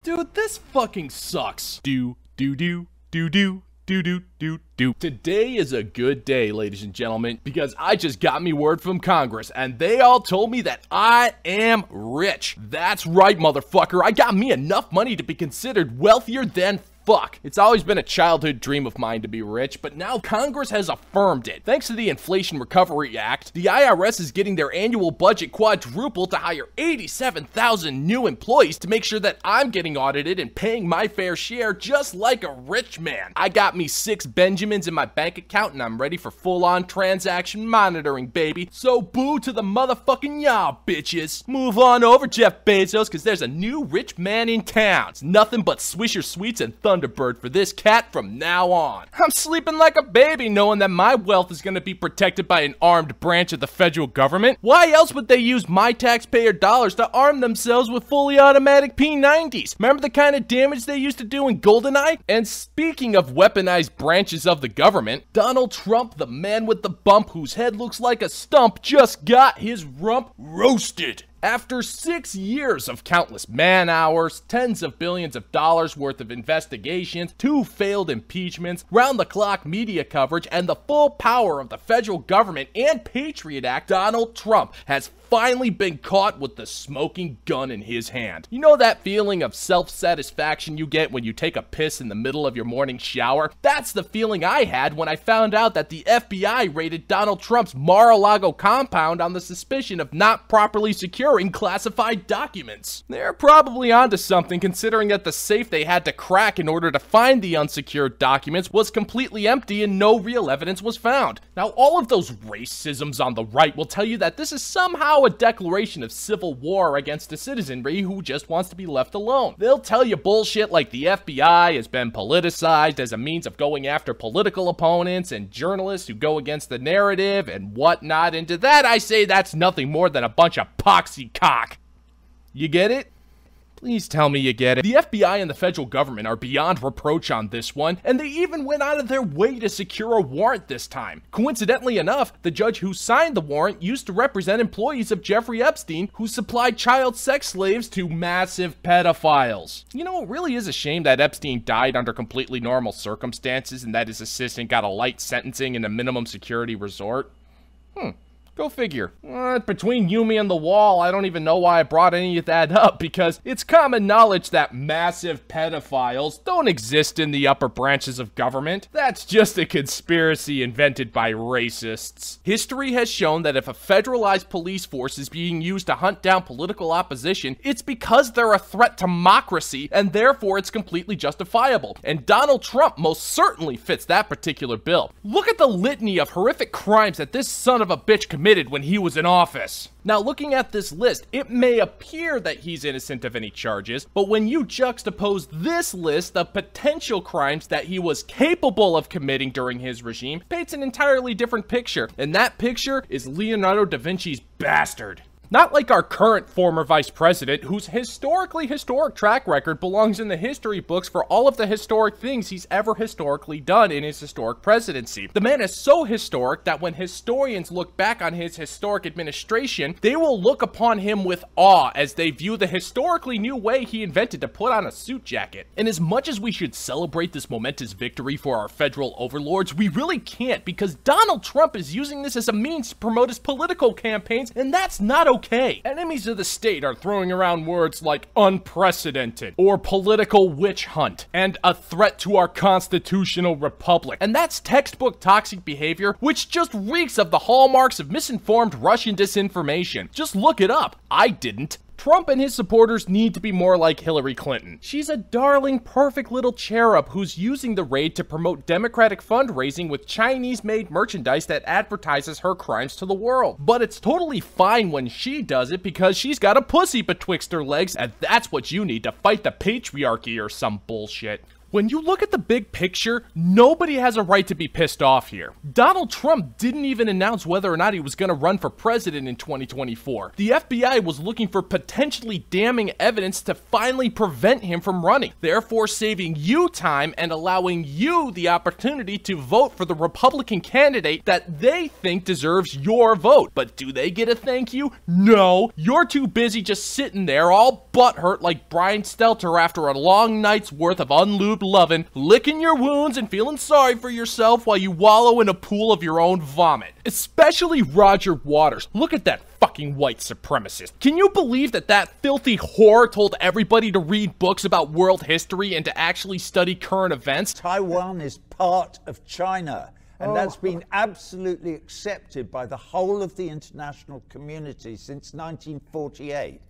Dude, this fucking sucks. Do. Today is a good day, ladies and gentlemen, because I just got me word from Congress, and they all told me that I am rich. That's right, motherfucker. I got me enough money to be considered wealthier than fuck. It's always been a childhood dream of mine to be rich, but now Congress has affirmed it. Thanks to the Inflation Recovery Act, the IRS is getting their annual budget quadrupled to hire 87,000 new employees to make sure that I'm getting audited and paying my fair share just like a rich man. I got me 6 Benjamins in my bank account and I'm ready for full-on transaction monitoring, baby. So boo to the motherfucking y'all, bitches. Move on over, Jeff Bezos, because there's a new rich man in town. It's nothing but Swisher Sweets and Thunderbird for this cat from now on. I'm sleeping like a baby knowing that my wealth is going to be protected by an armed branch of the federal government. Why else would they use my taxpayer dollars to arm themselves with fully automatic P90s? Remember the kind of damage they used to do in GoldenEye? And speaking of weaponized branches of the government, Donald Trump, the man with the bump whose head looks like a stump, just got his rump roasted. After 6 years of countless man-hours, tens of billions of dollars worth of investigations, 2 failed impeachments, round-the-clock media coverage, and the full power of the federal government and Patriot Act, Donald Trump has finally been caught with the smoking gun in his hand. You know that feeling of self-satisfaction you get when you take a piss in the middle of your morning shower? That's the feeling I had when I found out that the FBI raided Donald Trump's Mar-a-Lago compound on the suspicion of not properly securing classified documents. They're probably onto something, considering that the safe they had to crack in order to find the unsecured documents was completely empty and no real evidence was found. Now, all of those racisms on the right will tell you that this is somehow a declaration of civil war against a citizenry who just wants to be left alone. They'll tell you bullshit like the FBI has been politicized as a means of going after political opponents and journalists who go against the narrative and whatnot, and to that I say that's nothing more than a bunch of poxy cock. You get it? Please tell me you get it. The FBI and the federal government are beyond reproach on this one, and they even went out of their way to secure a warrant this time. Coincidentally enough, the judge who signed the warrant used to represent employees of Jeffrey Epstein, who supplied child sex slaves to massive pedophiles. You know, it really is a shame that Epstein died under completely normal circumstances and that his assistant got a light sentencing in a minimum security resort. Go figure. Between you, me, and the wall, I don't even know why I brought any of that up, because it's common knowledge that massive pedophiles don't exist in the upper branches of government. That's just a conspiracy invented by racists. History has shown that if a federalized police force is being used to hunt down political opposition, it's because they're a threat to democracy, and therefore it's completely justifiable. And Donald Trump most certainly fits that particular bill. Look at the litany of horrific crimes that this son of a bitch committed when he was in office. Now, looking at this list, it may appear that he's innocent of any charges, but when you juxtapose this list of potential crimes that he was capable of committing during his regime, it paints an entirely different picture, and that picture is Leonardo da Vinci's bastard. Not like our current former vice president, whose historic track record belongs in the history books for all of the historic things he's ever historically done in his historic presidency. The man is so historic that when historians look back on his historic administration, they will look upon him with awe as they view the historically new way he invented to put on a suit jacket. And as much as we should celebrate this momentous victory for our federal overlords, we really can't, because Donald Trump is using this as a means to promote his political campaigns, and that's not okay. Enemies of the state are throwing around words like unprecedented or political witch hunt and a threat to our constitutional republic. And that's textbook toxic behavior, which just reeks of the hallmarks of misinformed Russian disinformation. Just look it up. I didn't. Trump and his supporters need to be more like Hillary Clinton. She's a darling, perfect little cherub who's using the raid to promote Democratic fundraising with Chinese-made merchandise that advertises her crimes to the world. But it's totally fine when she does it because she's got a pussy betwixt her legs, and that's what you need to fight the patriarchy or some bullshit. When you look at the big picture, nobody has a right to be pissed off here. Donald Trump didn't even announce whether or not he was going to run for president in 2024. The FBI was looking for potentially damning evidence to finally prevent him from running, therefore saving you time and allowing you the opportunity to vote for the Republican candidate that they think deserves your vote. But do they get a thank you? No. You're too busy just sitting there all butthurt like Brian Stelter after a long night's worth of unlubed lovin', licking your wounds and feeling sorry for yourself while you wallow in a pool of your own vomit. Especially Roger Waters. Look at that fucking white supremacist. Can you believe that that filthy whore told everybody to read books about world history and to actually study current events? Taiwan is part of China. And that's been absolutely accepted by the whole of the international community since 1948.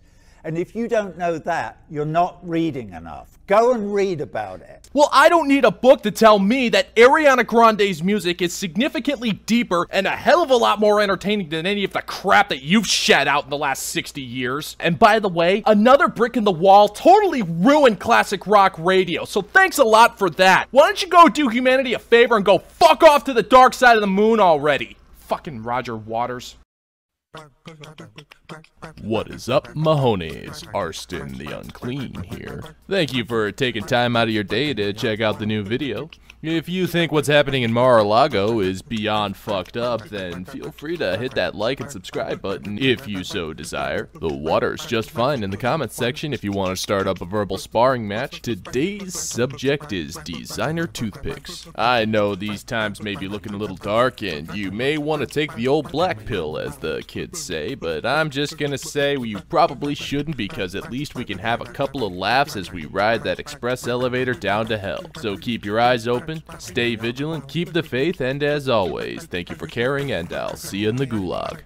And if you don't know that, you're not reading enough. Go and read about it. Well, I don't need a book to tell me that Ariana Grande's music is significantly deeper and a hell of a lot more entertaining than any of the crap that you've shed out in the last 60 years. And by the way, another brick in the wall totally ruined classic rock radio, so thanks a lot for that. Why don't you go do humanity a favor and go fuck off to the dark side of the moon already? Fucking Roger Waters. What is up, Mahones? Arston the Unclean here. Thank you for taking time out of your day to check out the new video. If you think what's happening in Mar-a-Lago is beyond fucked up, then feel free to hit that like and subscribe button if you so desire. The water's just fine in the comments section if you want to start up a verbal sparring match. Today's subject is designer toothpicks. I know these times may be looking a little dark and you may want to take the old black pill, as the kids say, but I'm just gonna say you probably shouldn't, because at least we can have a couple of laughs as we ride that express elevator down to hell. So keep your eyes open, stay vigilant, keep the faith, and as always, thank you for caring, and I'll see you in the gulag.